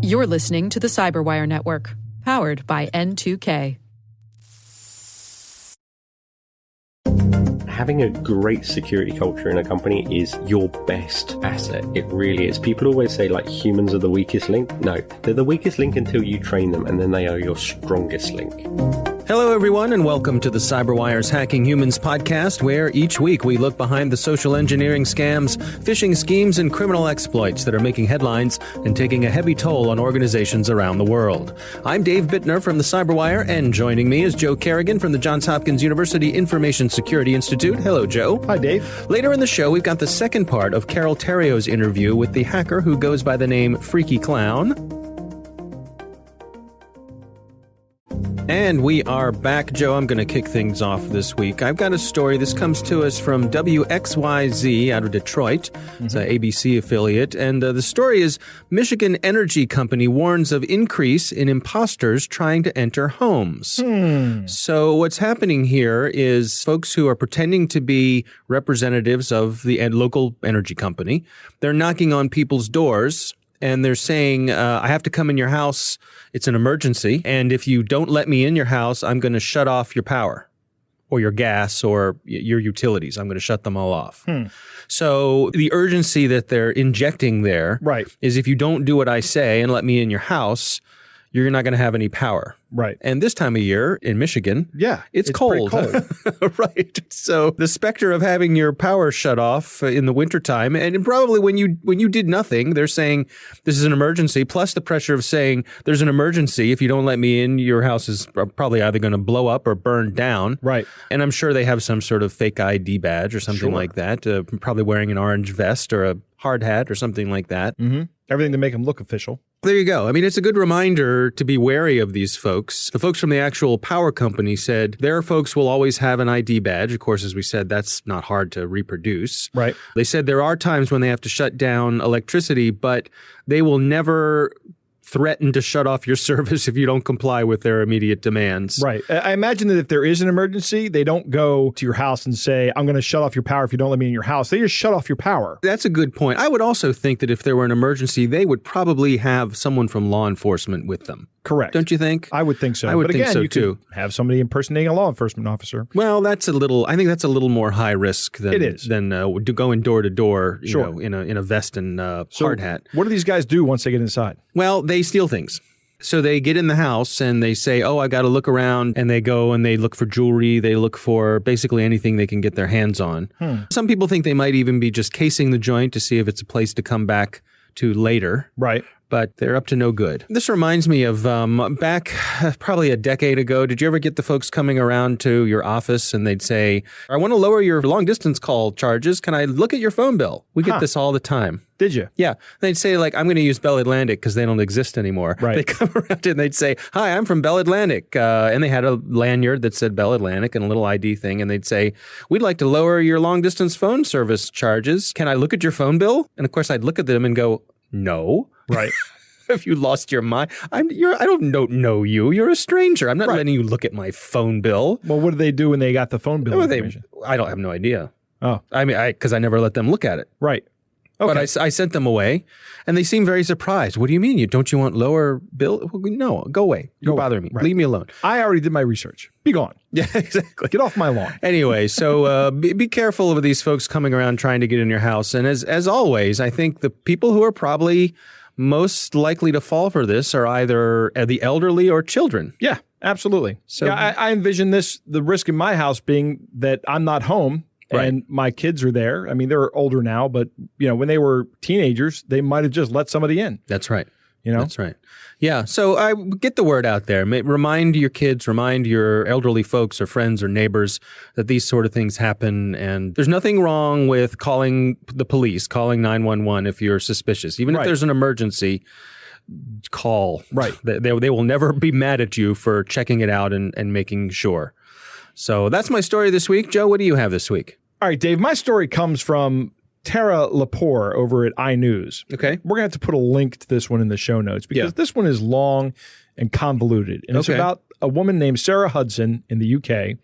You're listening to the Cyberwire Network, powered by N2K. Having a great security culture in a company is your best asset. It really is. People always say, like, humans are the weakest link. No, they're the weakest link until you train them, and then they are your strongest link. Hello, everyone, and welcome to the CyberWire's Hacking Humans podcast, where each week we look behind the social engineering scams, phishing schemes, and criminal exploits that are making headlines and taking a heavy toll on organizations around the world. I'm Dave Bittner from the CyberWire, and joining me is Joe Kerrigan from the Johns Hopkins University Information Security Institute. Hello, Joe. Hi, Dave. Later in the show, we've got the second part of Carol Theriault's interview with the hacker who goes by the name Freaky Clown. And we are back. Joe, I'm going to kick things off this week. I've got a story. This comes to us from WXYZ out of Detroit. It's an ABC affiliate. And the story is Michigan Energy Company warns of increase in imposters trying to enter homes. So what's happening here is folks who are pretending to be representatives of the local energy company, they're knocking on people's doors and they're saying, I have to come in your house. It's an emergency. And if you don't let me in your house, I'm going to shut off your power or your gas or your utilities. I'm going to shut them all off. So the urgency that they're injecting there is if you don't do what I say and let me in your house, you're not going to have any power. Right. And this time of year in Michigan, it's cold. Right. So the specter of having your power shut off in the wintertime, and probably when you did nothing, they're saying this is an emergency, plus the pressure of saying there's an emergency. If you don't let me in, your house is probably either going to blow up or burn down. Right. And I'm sure they have some sort of fake ID badge or something like that, probably wearing an orange vest or a hard hat or something like that. Everything to make them look official. There you go. I mean, it's a good reminder to be wary of these folks. The folks from the actual power company said their folks will always have an ID badge. Of course, as we said, that's not hard to reproduce. Right. They said there are times when they have to shut down electricity, but they will never threaten to shut off your service if you don't comply with their immediate demands. Right. I imagine that if there is an emergency, they don't go to your house and say, I'm going to shut off your power if you don't let me in your house. They just shut off your power. That's a good point. I would also think that if there were an emergency, they would probably have someone from law enforcement with them. Correct. Don't you think? I would think so. I would think so, you too. Could have somebody impersonating a law enforcement officer. Well, I think that's a little more high risk than it is. Than going door to door, you know, in a vest and hard hat. What do these guys do once they get inside? Well, they steal things. So they get in the house and they say, oh, I got to look around, and they go and they look for jewelry. They look for basically anything they can get their hands on. Some people think they might even be just casing the joint to see if it's a place to come back to later. Right. But they're up to no good. This reminds me of back probably a decade ago. Did you ever get the folks coming around to your office and they'd say, I want to lower your long distance call charges. Can I look at your phone bill? We get this all the time. Did you? Yeah. They'd say, like, I'm going to use Bell Atlantic because they don't exist anymore. Right. They come around and they'd say, hi, I'm from Bell Atlantic. And they had a lanyard that said Bell Atlantic and a little ID thing. And they'd say, we'd like to lower your long distance phone service charges. Can I look at your phone bill? And of course, I'd look at them and go, no. Right. Have you lost your mind? I don't know you. You're a stranger. I'm not letting you look at my phone bill. Well, what did they do when they got the phone bill information? I don't have no idea. Oh. I mean, because I never let them look at it. Right. Okay. But I sent them away, and they seemed very surprised. What do you mean? Don't you want lower bill? No, go away. You're bothering me. Right. Leave me alone. I already did my research. Be gone. Yeah, exactly. Get off my lawn. Anyway, so be careful of these folks coming around trying to get in your house. And as always, I think the people who are probably most likely to fall for this are either the elderly or children. Yeah, absolutely. So I envision the risk in my house being that I'm not home and my kids are there. I mean, they're older now, but when they were teenagers, they might have just let somebody in. That's right. That's right. Yeah. So I get the word out there. Remind your kids, remind your elderly folks or friends or neighbors that these sort of things happen. And there's nothing wrong with calling the police, calling 911 if you're suspicious. Even if there's an emergency, call. Right. They will never be mad at you for checking it out and making sure. So that's my story this week. Joe, what do you have this week? All right, Dave, my story comes from Tara Lepore over at iNews. Okay. We're going to have to put a link to this one in the show notes because this one is long and convoluted. And it's about a woman named Sarah Hudson in the UK.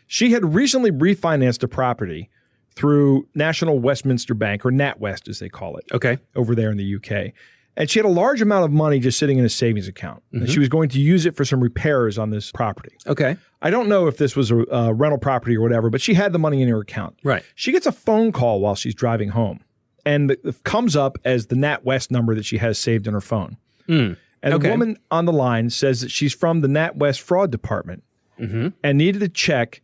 She had recently refinanced a property through National Westminster Bank, or NatWest as they call it, Okay. over there in the UK. And she had a large amount of money just sitting in a savings account. And she was going to use it for some repairs on this property. Okay. I don't know if this was a rental property or whatever, but she had the money in her account. Right. She gets a phone call while she's driving home, and it comes up as the NatWest number that she has saved in her phone. And the woman on the line says that she's from the NatWest fraud department and needed to check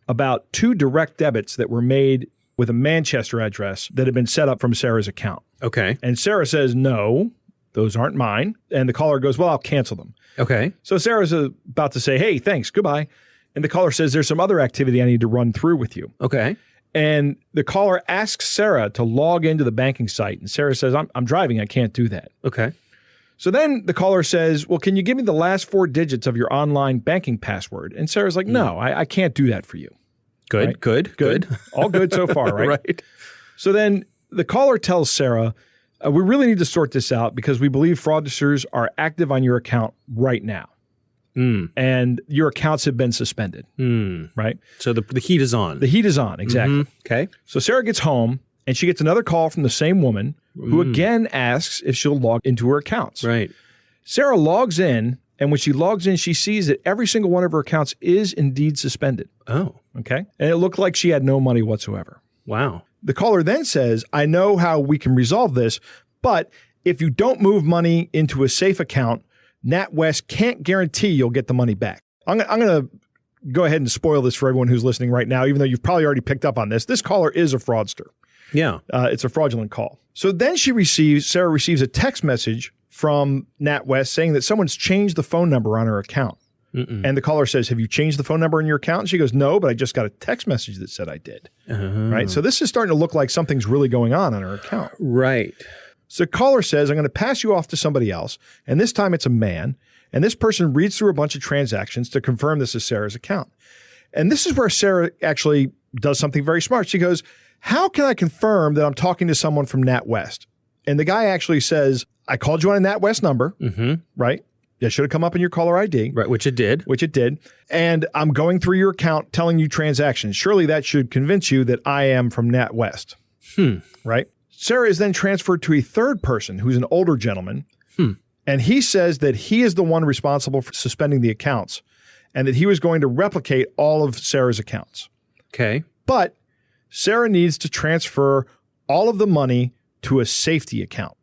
about 2 direct debits that were made with a Manchester address that had been set up from Sarah's account. Okay. And Sarah says, no, those aren't mine. And the caller goes, well, I'll cancel them. Okay. So Sarah's about to say, hey, thanks, goodbye. And the caller says, there's some other activity I need to run through with you. Okay. And the caller asks Sarah to log into the banking site. And Sarah says, I'm driving, I can't do that. Okay. So then the caller says, well, can you give me the last 4 digits of your online banking password? And Sarah's like, no, I can't do that for you. Good. Right? Good. All good so far, right? Right. So then the caller tells Sarah, we really need to sort this out because we believe fraudsters are active on your account right now. And your accounts have been suspended, right? So the heat is on. The heat is on, exactly. Okay. So Sarah gets home and she gets another call from the same woman who again asks if she'll log into her accounts. Right. Sarah logs in, and when she logs in, she sees that every single one of her accounts is indeed suspended. Oh. Okay. And it looked like she had no money whatsoever. Wow. The caller then says, I know how we can resolve this, but if you don't move money into a safe account, NatWest can't guarantee you'll get the money back. I'm going to go ahead and spoil this for everyone who's listening right now, even though you've probably already picked up on this. This caller is a fraudster. Yeah. It's a fraudulent call. So then Sarah receives a text message from NatWest saying that someone's changed the phone number on her account. And the caller says, have you changed the phone number in your account? And she goes, no, but I just got a text message that said I did. Right. So this is starting to look like something's really going on her account. Right. So the caller says, I'm going to pass you off to somebody else. And this time it's a man. And this person reads through a bunch of transactions to confirm this is Sarah's account. And this is where Sarah actually does something very smart. She goes, how can I confirm that I'm talking to someone from NatWest? And the guy actually says, I called you on a NatWest number, right? That should have come up in your caller ID. Right, which it did. And I'm going through your account telling you transactions. Surely that should convince you that I am from NatWest. Right? Sarah is then transferred to a third person who's an older gentleman. And he says that he is the one responsible for suspending the accounts and that he was going to replicate all of Sarah's accounts. Okay. But Sarah needs to transfer all of the money to a safety account.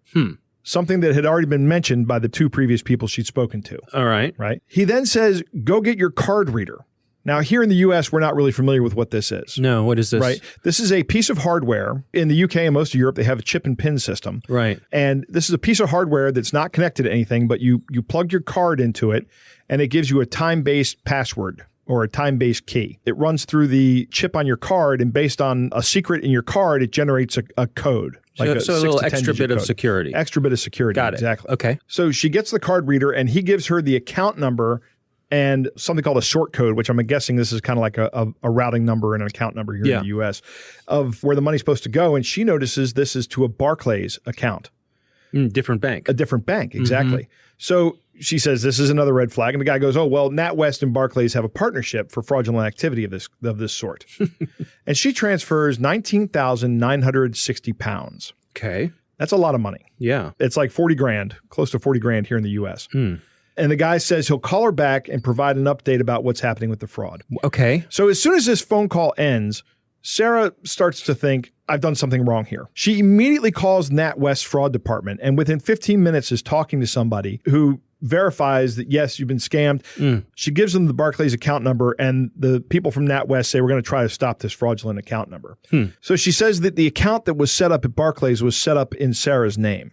Something that had already been mentioned by the 2 previous people she'd spoken to. All right. Right. He then says, go get your card reader. Now, here in the U.S., we're not really familiar with what this is. No, what is this? Right. This is a piece of hardware. In the UK and most of Europe, they have a chip and pin system. Right. And this is a piece of hardware that's not connected to anything, but you plug your card into it, and it gives you a time-based password or a time-based key. It runs through the chip on your card, and based on a secret in your card, it generates a code. So a little extra bit of security. Extra bit of security. Got it. Exactly. Okay. So she gets the card reader, and he gives her the account number and something called a sort code, which I'm guessing this is kind of like a routing number and an account number here in the U.S. of where the money's supposed to go. And she notices this is to a Barclays account. Different bank. A different bank, exactly. So she says this is another red flag. And the guy goes, oh, well, NatWest and Barclays have a partnership for fraudulent activity of this sort. And she transfers 19,960 pounds. Okay. That's a lot of money. Yeah. It's like 40 grand, close to 40 grand here in the U.S. And the guy says he'll call her back and provide an update about what's happening with the fraud. Okay. So as soon as this phone call ends, Sarah starts to think, I've done something wrong here. She immediately calls NatWest fraud department and within 15 minutes is talking to somebody who verifies that, yes, you've been scammed. She gives them the Barclays account number, and the people from NatWest say, we're going to try to stop this fraudulent account number. So she says that the account that was set up at Barclays was set up in Sarah's name.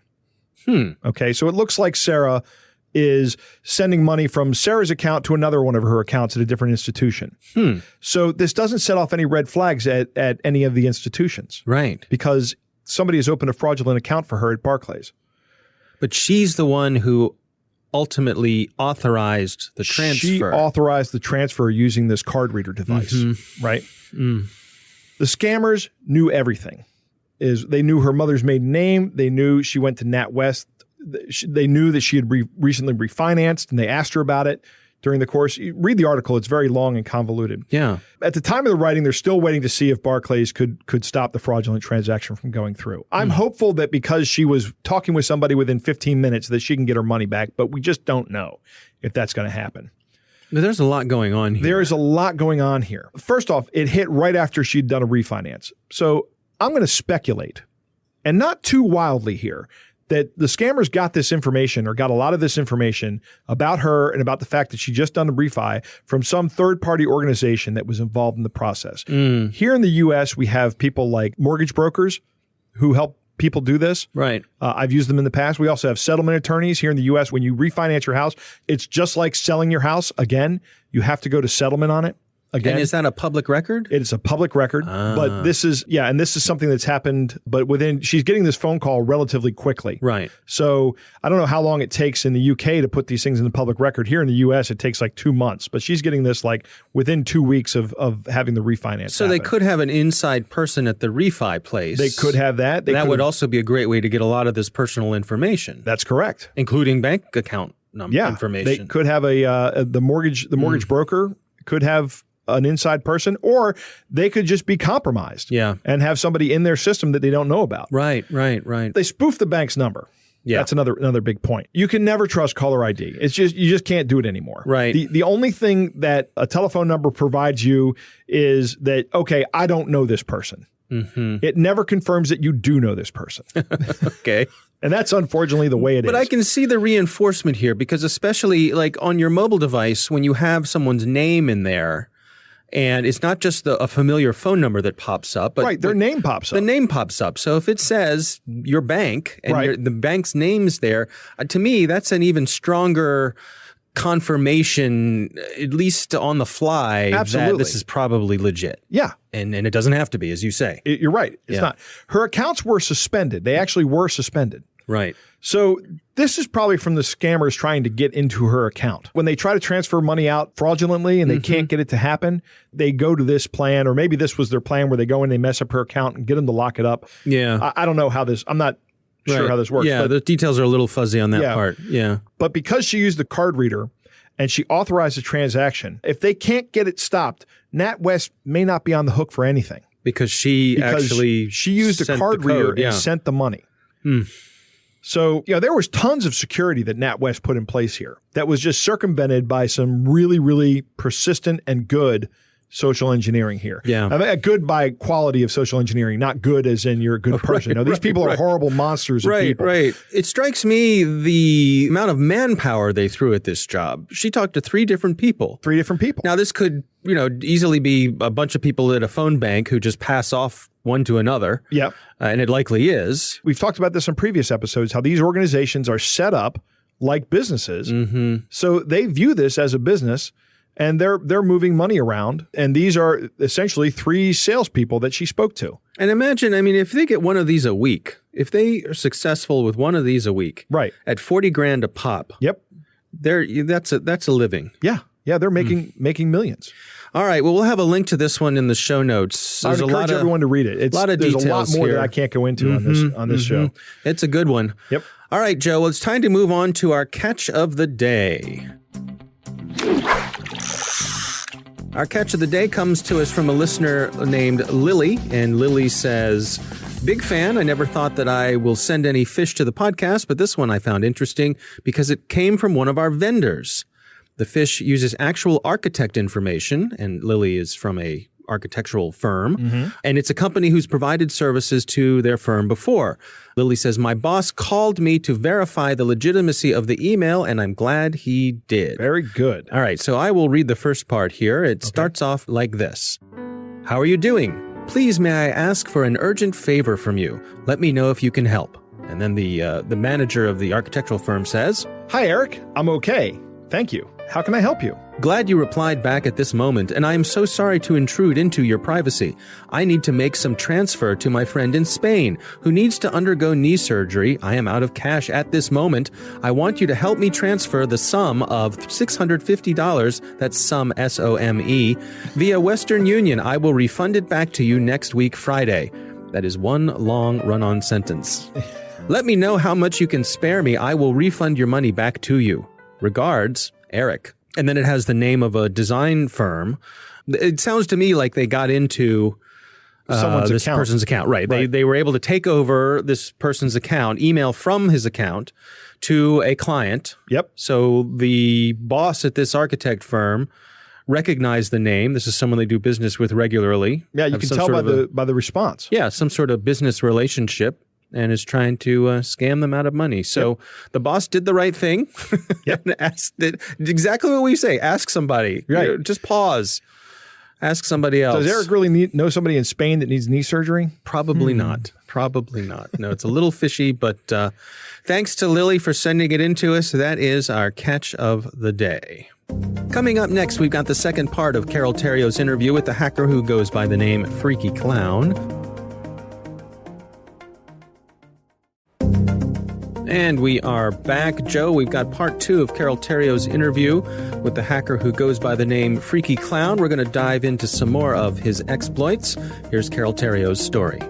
Okay, so it looks like Sarah is sending money from Sarah's account to another one of her accounts at a different institution. So this doesn't set off any red flags at any of the institutions. Right. Because somebody has opened a fraudulent account for her at Barclays. But she's the one who ultimately authorized the transfer. She authorized the transfer using this card reader device, right? The scammers knew everything. They knew her mother's maiden name. They knew she went to NatWest. They knew that she had recently refinanced, and they asked her about it. during the course. You read the article. It's very long and convoluted. Yeah. At the time of the writing, they're still waiting to see if Barclays could stop the fraudulent transaction from going through. I'm hopeful that because she was talking with somebody within 15 minutes that she can get her money back, but we just don't know if that's going to happen. But there's a lot going on here. There is a lot going on here. First off, it hit right after she'd done a refinance. So I'm going to speculate, and not too wildly here, that the scammers got this information or got a lot of this information about her and about the fact that she just done a refi from some third-party organization that was involved in the process. Here in the U.S., we have people like mortgage brokers who help people do this. Right. I've used them in the past. We also have settlement attorneys here in the U.S. When you refinance your house, it's just like selling your house. Again, you have to go to settlement on it. Again, and is that a public record? It is a public record, but this is, and this is something that's happened, but she's getting this phone call relatively quickly. Right. So I don't know how long it takes in the UK to put these things in the public record. Here in the US, it takes like 2 months, but she's getting this like within 2 weeks of having the refinance So happen. they could have an inside person at the refi place. They could have that. That would also be a great way to get a lot of this personal information. That's correct. Including bank account information. They could have the mortgage broker could have an inside person, or they could just be compromised and have somebody in their system that they don't know about. Right. They spoof the bank's number. Yeah. That's another big point. You can never trust caller ID. It's just, you just can't do it anymore. Right. The only thing that a telephone number provides you is that, okay, I don't know this person. Mm-hmm. It never confirms that you do know this person. Okay. And that's unfortunately the way it is. But I can see the reinforcement here, because especially like on your mobile device, when you have someone's name in there, and it's not just a familiar phone number that pops up, but their name pops up. The name pops up. So if it says your bank and the bank's name's there, to me, that's an even stronger confirmation, at least on the fly, that this is probably legit. Yeah. And it doesn't have to be, as you say. You're right. It's not. Her accounts were suspended. They actually were suspended. Right. So this is probably from the scammers trying to get into her account. When they try to transfer money out fraudulently and they can't get it to happen, they go to this plan, or maybe this was their plan where they go in, they mess up her account and get them to lock it up. Yeah. I don't know how this, I'm not sure how this works. Yeah, but the details are a little fuzzy on that part. Yeah. But because she used the card reader and she authorized the transaction, if they can't get it stopped, NatWest may not be on the hook for anything. Because she used a card reader and sent the money. So, there was tons of security that NatWest put in place here that was just circumvented by some really, really persistent and good social engineering here. Yeah. I mean, good by quality of social engineering, not good as in you're a good person. No, these people are horrible monsters of people. Right. It strikes me the amount of manpower they threw at this job. She talked to 3 different people. 3 different people. Now, this could, easily be a bunch of people at a phone bank who just pass off one to another. Yep. And it likely is. We've talked about this in previous episodes, how these organizations are set up like businesses. Mm-hmm. So they view this as a business, and they're moving money around. And these are essentially 3 salespeople that she spoke to. And imagine, if they get one of these a week, if they are successful with one of these a week, right, at $40,000 a pop. Yep. That's a living. Yeah. Yeah, they're making millions. All right. Well, we'll have a link to this one in the show notes. I would encourage everyone to read it. There's a lot more that I can't go into on this show. It's a good one. Yep. All right, Joe. Well, it's time to move on to our catch of the day. Our catch of the day comes to us from a listener named Lily, and Lily says, "Big fan. I never thought that I will send any fish to the podcast, but this one I found interesting because it came from one of our vendors. The fish uses actual architect information," and Lily is from a architectural firm, and it's a company who's provided services to their firm before. Lily says, "My boss called me to verify the legitimacy of the email, and I'm glad he did." Very good. All right, so I will read the first part here. It starts off like this. "How are you doing? Please, may I ask for an urgent favor from you? Let me know if you can help." And then the manager of the architectural firm says, "Hi, Eric. I'm okay. Thank you. How can I help you?" "Glad you replied back at this moment, and I am so sorry to intrude into your privacy. I need to make some transfer to my friend in Spain, who needs to undergo knee surgery. I am out of cash at this moment. I want you to help me transfer the sum of $650, that's sum, S-O-M-E, via Western Union. I will refund it back to you next week, Friday." That is one long run-on sentence. "Let me know how much you can spare me. I will refund your money back to you. Regards, Eric." And then it has the name of a design firm. It sounds to me like they got into this person's account. Right. They were able to take over this person's account, email from his account to a client. Yep. So the boss at this architect firm recognized the name. This is someone they do business with regularly. Yeah, you can tell by the response. Yeah, some sort of business relationship, and is trying to scam them out of money. So the boss did the right thing. Yep. And asked exactly what we say. Ask somebody. Right. You know, just pause. Ask somebody else. Does Eric really know somebody in Spain that needs knee surgery? Probably not. Probably not. No, it's a little fishy, but thanks to Lily for sending it in to us. That is our catch of the day. Coming up next, we've got the second part of Carol Theriault's interview with the hacker who goes by the name Freaky Clown. And we are back. Joe, we've got part 2 of Carol Theriault's interview with the hacker who goes by the name Freaky Clown. We're going to dive into some more of his exploits. Here's Carol Theriault's story.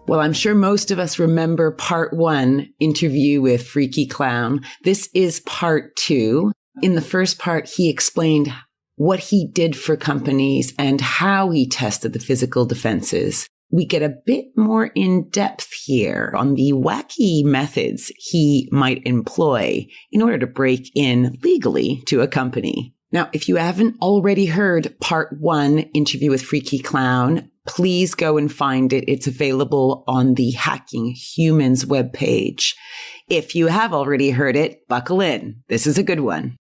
Well, I'm sure most of us remember part 1, interview with Freaky Clown. This is part 2. In the first part, he explained what he did for companies and how he tested the physical defenses. We get a bit more in depth here on the wacky methods he might employ in order to break in legally to a company. Now, if you haven't already heard part 1, interview with Freaky Clown, please go and find it. It's available on the Hacking Humans webpage. If you have already heard it, buckle in. This is a good one.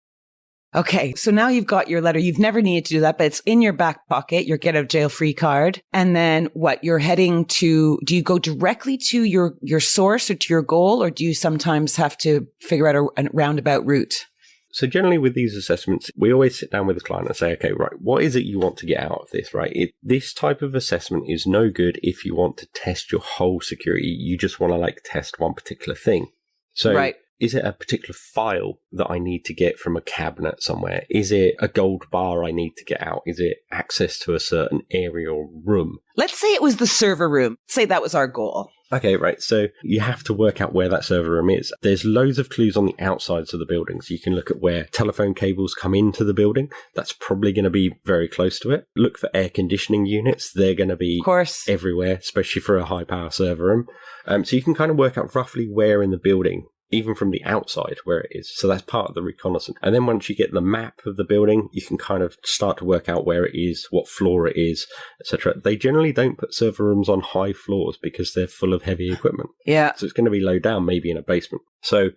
Okay, so now you've got your letter. You've never needed to do that, but it's in your back pocket, your get out of jail free card. And then what? You're heading to, do you go directly to your source or to your goal, or do you sometimes have to figure out a roundabout route? So generally with these assessments, we always sit down with the client and say, okay, right, what is it you want to get out of this, right? This type of assessment is no good if you want to test your whole security. You just want to test one particular thing. So right. Is it a particular file that I need to get from a cabinet somewhere? Is it a gold bar I need to get out? Is it access to a certain area or room? Let's say it was the server room. Say that was our goal. Okay, right. So you have to work out where that server room is. There's loads of clues on the outsides of the buildings. You can look at where telephone cables come into the building. That's probably going to be very close to it. Look for air conditioning units. They're going to be everywhere, especially for a high power server room. So you can kind of work out roughly where in the building, even from the outside where it is. So that's part of the reconnaissance. And then once you get the map of the building, you can kind of start to work out where it is, what floor it is, etc. They generally don't put server rooms on high floors because they're full of heavy equipment. Yeah. So it's going to be low down, maybe in a basement. So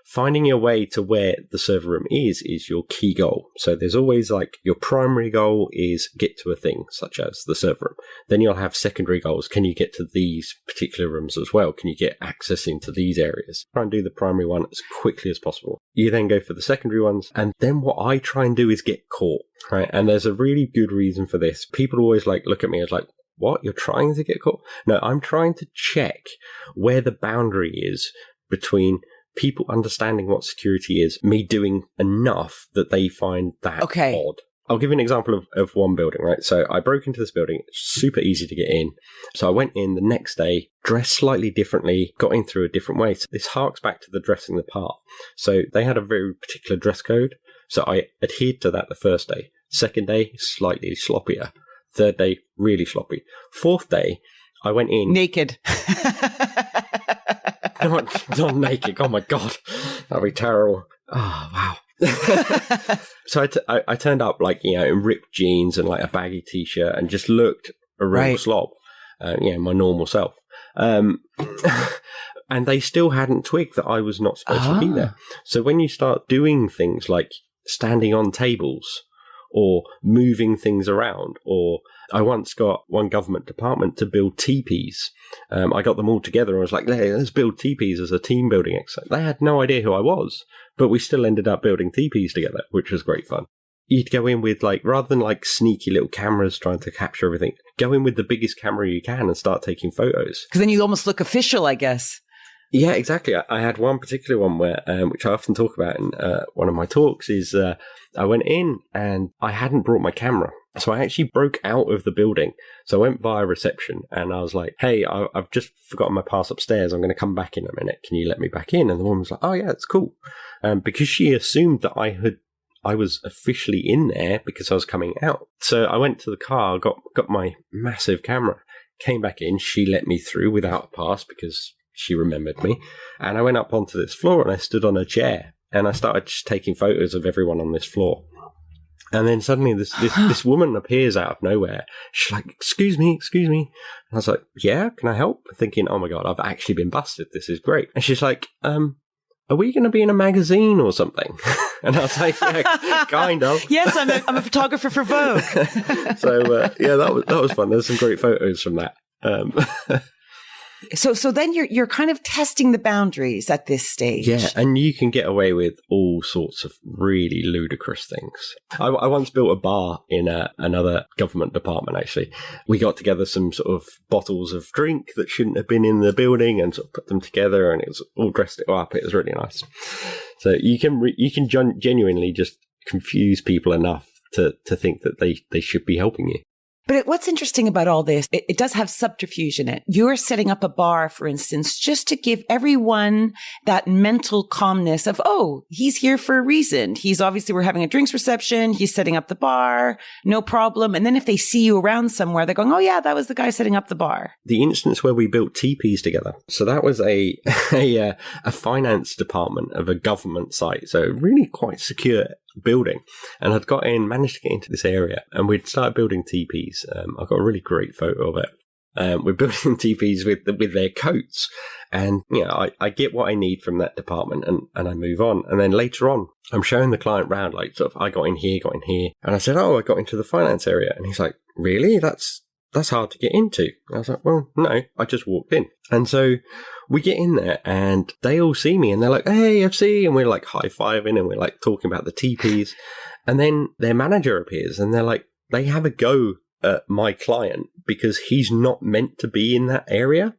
finding your way to where the server room is your key goal. So there's always your primary goal is get to a thing such as the server room. Then you'll have secondary goals. Can you get to these particular rooms as well? Can you get access into these areas? Try and do the primary one as quickly as possible. You then go for the secondary ones. And then what I try and do is get caught, right? And there's a really good reason for this. People always look at me as what? You're trying to get caught? No, I'm trying to check where the boundary is between people understanding what security is, me doing enough that they find that odd. I'll give you an example of one building, right? So I broke into this building. It's super easy to get in. So I went in the next day, dressed slightly differently, got in through a different way. So this harks back to the dressing the part. So they had a very particular dress code. So I adhered to that the first day. Second day, slightly sloppier. Third day, really sloppy. Fourth day, I went in naked. Not naked. Oh my God. That'd be terrible. Oh, wow. So I turned up in ripped jeans and a baggy t-shirt and just looked a real slob. My normal self. And they still hadn't twigged that I was not supposed to be there. So when you start doing things like standing on tables or moving things around, or I once got one government department to build teepees. I got them all together and was like, hey, let's build teepees as a team building exercise. They had no idea who I was, but we still ended up building teepees together, which was great fun. You'd go in with rather than sneaky little cameras trying to capture everything, go in with the biggest camera you can and start taking photos. Because then you almost look official, I guess. Yeah, exactly. I had one particular one where, which I often talk about in one of my talks, is I went in and I hadn't brought my camera. So I actually broke out of the building. So I went via reception and I was like, hey, I've just forgotten my pass upstairs. I'm going to come back in a minute. Can you let me back in? And the woman was like, oh yeah, it's cool. Because she assumed that I was officially in there because I was coming out. So I went to the car, got my massive camera, came back in. She let me through without a pass because she remembered me. And I went up onto this floor and I stood on a chair and I started just taking photos of everyone on this floor. And then suddenly this woman appears out of nowhere. She's like, excuse me. And I was like, yeah, can I help? Thinking, oh my God, I've actually been busted. This is great. And she's like, are we going to be in a magazine or something? And I was like, yeah, kind of. Yes, I'm a photographer for Vogue. So, yeah, that was fun. There's some great photos from that. So then you're kind of testing the boundaries at this stage. Yeah, and you can get away with all sorts of really ludicrous things. I once built a bar in another government department, actually. We got together some sort of bottles of drink that shouldn't have been in the building and sort of put them together, and it was all dressed it up. It was really nice. So you can genuinely just confuse people enough to think that they should be helping you. But what's interesting about all this, it does have subterfuge in it. You're setting up a bar, for instance, just to give everyone that mental calmness of, oh, he's here for a reason. We're having a drinks reception. He's setting up the bar. No problem. And then if they see you around somewhere, they're going, oh yeah, that was the guy setting up the bar. The instance where we built teepees together. So that was a finance department of a government site. So really quite secure building, and I'd managed to get into this area, and we'd started building teepees. I've got a really great photo of it. We're building teepees with their coats, and I get what I need from that department, and I move on. And then later on, I'm showing the client round, like sort of I got in here, and I said, oh, I got into the finance area, and he's like, really? That's hard to get into. And I was like, well, no, I just walked in. And so we get in there and they all see me and they're like, hey, FC. And we're like high-fiving and we're like talking about the teepees. And then their manager appears and they're like, they have a go at my client because he's not meant to be in that area.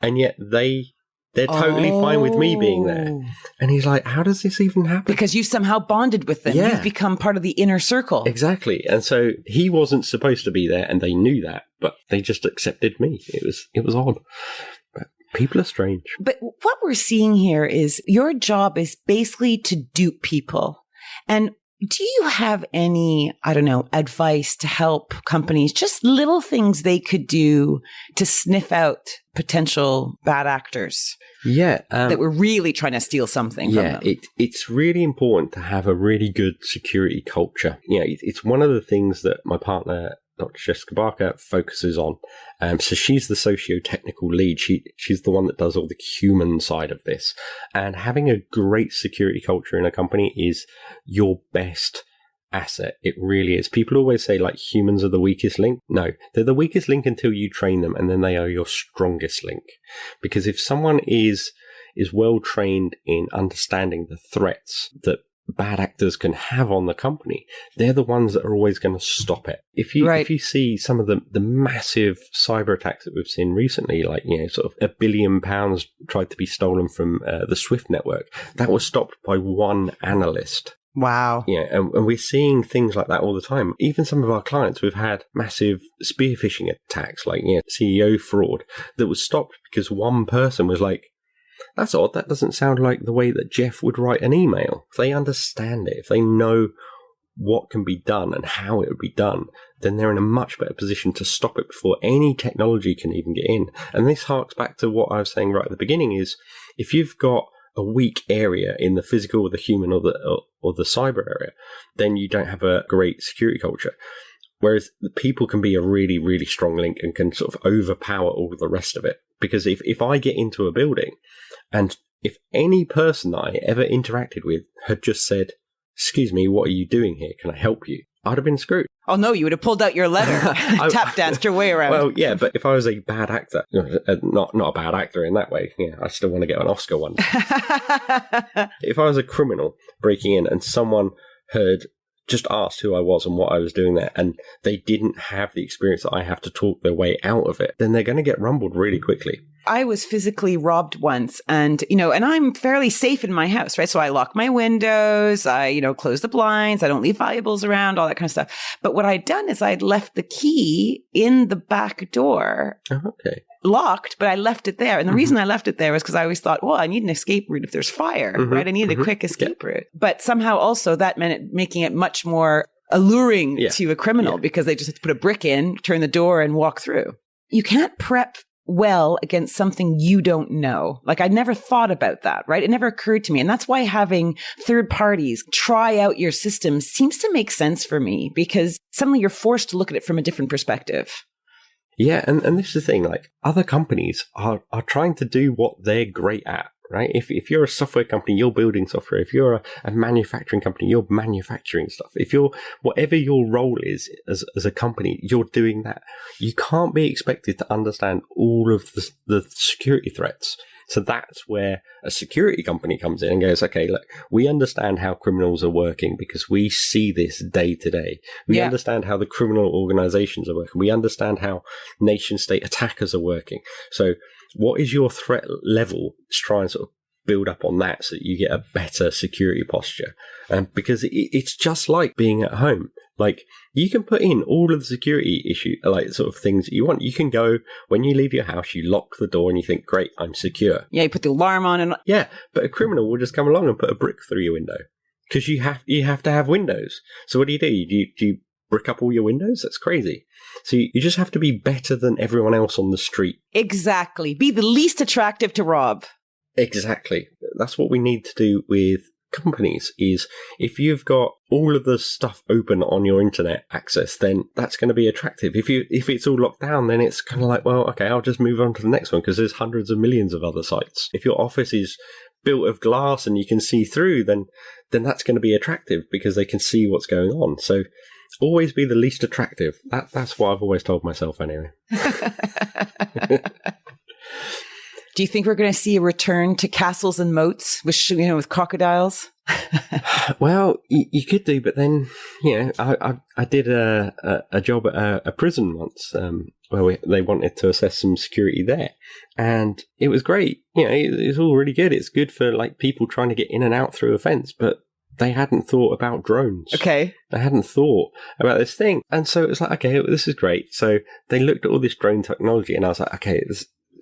And yet they're totally fine with me being there. And he's like, how does this even happen? Because you somehow bonded with them. Yeah. You've become part of the inner circle. Exactly. And so he wasn't supposed to be there and they knew that, but they just accepted me. It was odd. But people are strange. But what we're seeing here is your job is basically to dupe people. And do you have any, advice to help companies, just little things they could do to sniff out potential bad actors? Yeah. That were really trying to steal something from them? Yeah, it's really important to have a really good security culture. It's one of the things that my partner, Dr. Jessica Barker, focuses on. So she's the socio-technical lead. She's the one that does all the human side of this. And having a great security culture in a company is your best asset. It really is. People always say like humans are the weakest link. No, they're the weakest link until you train them, and then they are your strongest link. Because if someone is well trained in understanding the threats that bad actors can have on the company, they're the ones that are always going to stop it. If you see some of the massive cyber attacks that we've seen recently, like sort of £1 billion tried to be stolen from the SWIFT network, that was stopped by one analyst. Wow. Yeah, and we're seeing things like that all the time. Even some of our clients, we've had massive spear phishing attacks, like CEO fraud, that was stopped because one person was like, that's odd, that doesn't sound like the way that Jeff would write an email. If they understand it, if they know what can be done and how it would be done, then they're in a much better position to stop it before any technology can even get in. And this harks back to what I was saying right at the beginning is, if you've got a weak area in the physical or the human or the cyber area, then you don't have a great security culture. Whereas the people can be a really, really strong link and can sort of overpower all the rest of it. Because if I get into a building and if any person that I ever interacted with had just said, excuse me, what are you doing here? Can I help you? I'd have been screwed. Oh, no, you would have pulled out your letter, tap danced your way around. Well, yeah, but if I was a bad actor, not a bad actor in that way, I still want to get an Oscar one day. If I was a criminal breaking in and someone had just asked who I was and what I was doing there, and they didn't have the experience that I have to talk their way out of it, then they're going to get rumbled really quickly. I was physically robbed once and I'm fairly safe in my house, right? So I lock my windows, I, close the blinds, I don't leave valuables around, all that kind of stuff. But what I'd done is I'd left the key in the back door. Oh, okay. Locked, but I left it there. And the reason I left it there was because I always thought, well, I need an escape route if there's fire, right? I needed a quick escape route. But somehow also that meant making it much more alluring to a criminal because they just have to put a brick in, turn the door and walk through. You can't prep well against something you don't know. Like I never thought about that, right? It never occurred to me. And that's why having third parties try out your system seems to make sense for me because suddenly you're forced to look at it from a different perspective. Yeah, and this is the thing, like other companies are trying to do what they're great at, right? If you're a software company, you're building software. If you're a manufacturing company, you're manufacturing stuff. If you're, whatever your role is as a company, you're doing that. You can't be expected to understand all of the security threats. So that's where a security company comes in and goes, okay, look, we understand how criminals are working because we see this day to day. We understand how the criminal organizations are working. We understand how nation state attackers are working. So what is your threat level? Let's try and sort of build up on that so that you get a better security posture. Because it's just like being at home. Like you can put in all of the security issue, like sort of things that you want. You can go when you leave your house, you lock the door and you think, great, I'm secure. Yeah, you put the alarm on and but a criminal will just come along and put a brick through your window because you have to have windows. So what do? Do you brick up all your windows? That's crazy. So you just have to be better than everyone else on the street. Exactly. Be the least attractive to rob. Exactly. That's what we need to do with companies is if you've got all of the stuff open on your internet access, then that's going to be attractive. If it's all locked down, then it's kind of like, well, okay, I'll just move on to the next one because there's hundreds of millions of other sites. If your office is built of glass and you can see through, then that's going to be attractive because they can see what's going on. So always be the least attractive. That's what I've always told myself anyway. Do you think we're going to see a return to castles and moats with crocodiles? Well, you could do, but then, I did a job at a prison once where they wanted to assess some security there. And it was great. It's all really good. It's good for like people trying to get in and out through a fence, but they hadn't thought about drones. Okay. They hadn't thought about this thing. And so it was like, okay, this is great. So they looked at all this drone technology and I was like, okay,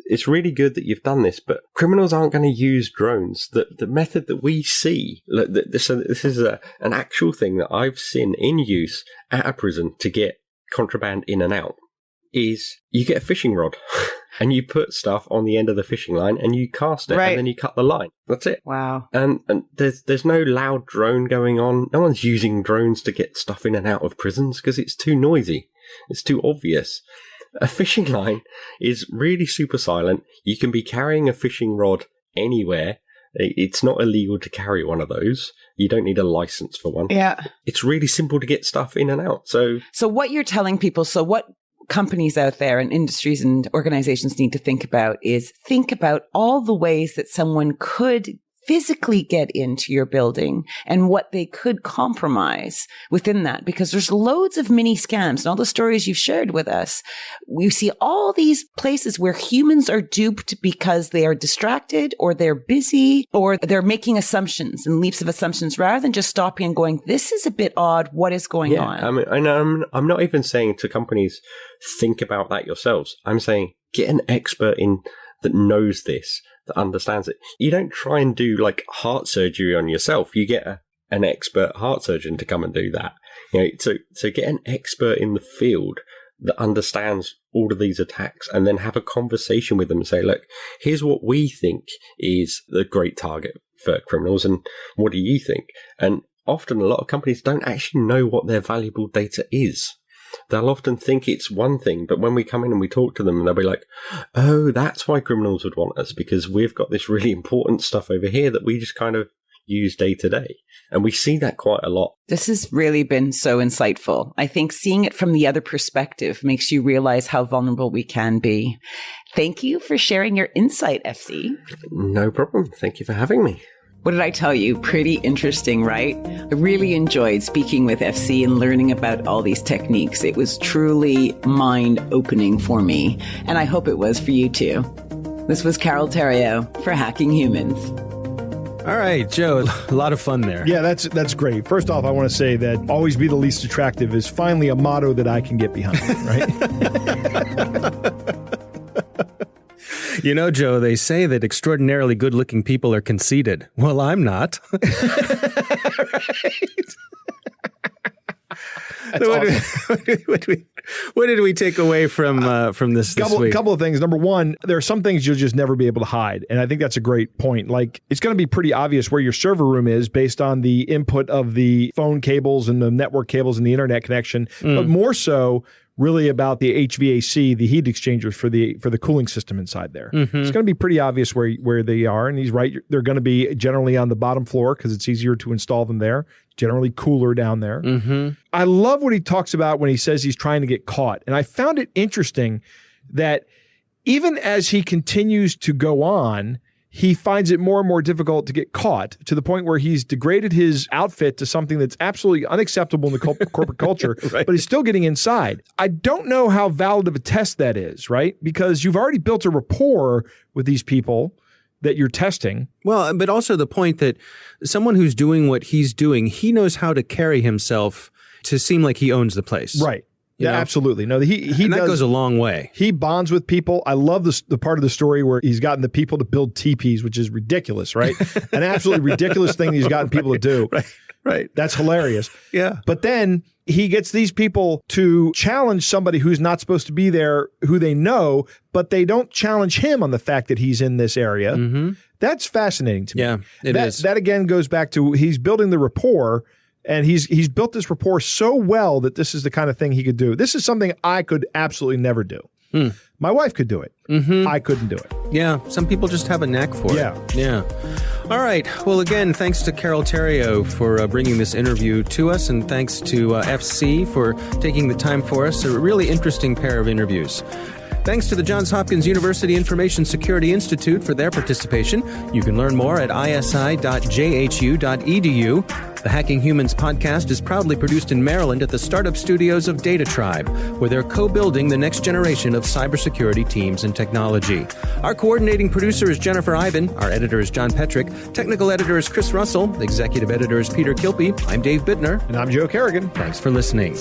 it's really good that you've done this, but criminals aren't going to use drones. The method that we see, this is an actual thing that I've seen in use at a prison to get contraband in and out, is you get a fishing rod and you put stuff on the end of the fishing line and you cast it and then you cut the line. That's it. Wow. And there's no loud drone going on. No one's using drones to get stuff in and out of prisons because it's too noisy. It's too obvious. A fishing line is really super silent. You can be carrying a fishing rod anywhere. It's not illegal to carry one of those. You don't need a license for one. Yeah. It's really simple to get stuff in and out. So what you're telling people, what companies out there and industries and organizations need to think about all the ways that someone could physically get into your building and what they could compromise within that, because there's loads of mini scams and all the stories you've shared with us. We see all these places where humans are duped because they are distracted or they're busy or they're making assumptions and leaps of assumptions rather than just stopping and going, this is a bit odd. What is going on? I mean, I'm not even saying to companies, think about that yourselves. I'm saying get an expert in that knows this, that understands it. You don't try and do like heart surgery on yourself. You get an expert heart surgeon to come and do that. So get an expert in the field that understands all of these attacks and then have a conversation with them and say, look, here's what we think is the great target for criminals and what do you think? And often a lot of companies don't actually know what their valuable data is. They'll often think it's one thing, but when we come in and we talk to them, and they'll be like, oh, that's why criminals would want us, because we've got this really important stuff over here that we just kind of use day to day. And we see that quite a lot. This has really been so insightful. I think seeing it from the other perspective makes you realize how vulnerable we can be. Thank you for sharing your insight, FC. No problem. Thank you for having me. What did I tell you? Pretty interesting, right? I really enjoyed speaking with FC and learning about all these techniques. It was truly mind-opening for me, and I hope it was for you too. This was Carol Theriault for Hacking Humans. All right, Joe, a lot of fun there. Yeah, that's great. First off, I want to say that always be the least attractive is finally a motto that I can get behind, right? You know, Joe, they say that extraordinarily good-looking people are conceited. Well, I'm not. What did we take away from this week? Couple of things. Number one, there are some things you'll just never be able to hide. And I think that's a great point. Like, it's going to be pretty obvious where your server room is based on the input of the phone cables and the network cables and the internet connection, but more so really about the HVAC, the heat exchangers for the cooling system inside there. It's going to be pretty obvious where they are. And he's right. They're going to be generally on the bottom floor because it's easier to install them there. Generally cooler down there. I love what he talks about when he says he's trying to get caught. And I found it interesting that even as he continues to go on, he finds it more and more difficult to get caught to the point where he's degraded his outfit to something that's absolutely unacceptable in the corporate culture, right. But he's still getting inside. I don't know how valid of a test that is, right? Because you've already built a rapport with these people that you're testing. Well, but also the point that someone who's doing what he's doing, he knows how to carry himself to seem like he owns the place. Right. Yeah, absolutely. No, that goes a long way. He bonds with people. I love the part of the story where he's gotten the people to build teepees, which is ridiculous, right? An absolutely ridiculous thing he's gotten people to do. Right. That's hilarious. Yeah. But then he gets these people to challenge somebody who's not supposed to be there, who they know, but they don't challenge him on the fact that he's in this area. That's fascinating to me. Yeah, it is. That again goes back to he's building the rapport. And he's built this rapport so well that this is the kind of thing he could do. This is something I could absolutely never do. My wife could do it. I couldn't do it. Yeah, some people just have a knack for it. Yeah. All right. Well, again, thanks to Carol Theriault for bringing this interview to us, and thanks to FC for taking the time for us. A really interesting pair of interviews. Thanks to the Johns Hopkins University Information Security Institute for their participation. You can learn more at isi.jhu.edu. The Hacking Humans podcast is proudly produced in Maryland at the startup studios of Data Tribe, where they're co-building the next generation of cybersecurity teams and technology. Our coordinating producer is Jennifer Ivan. Our editor is John Petrick. Technical editor is Chris Russell. Executive editor is Peter Kilpie. I'm Dave Bittner. And I'm Joe Kerrigan. Thanks for listening.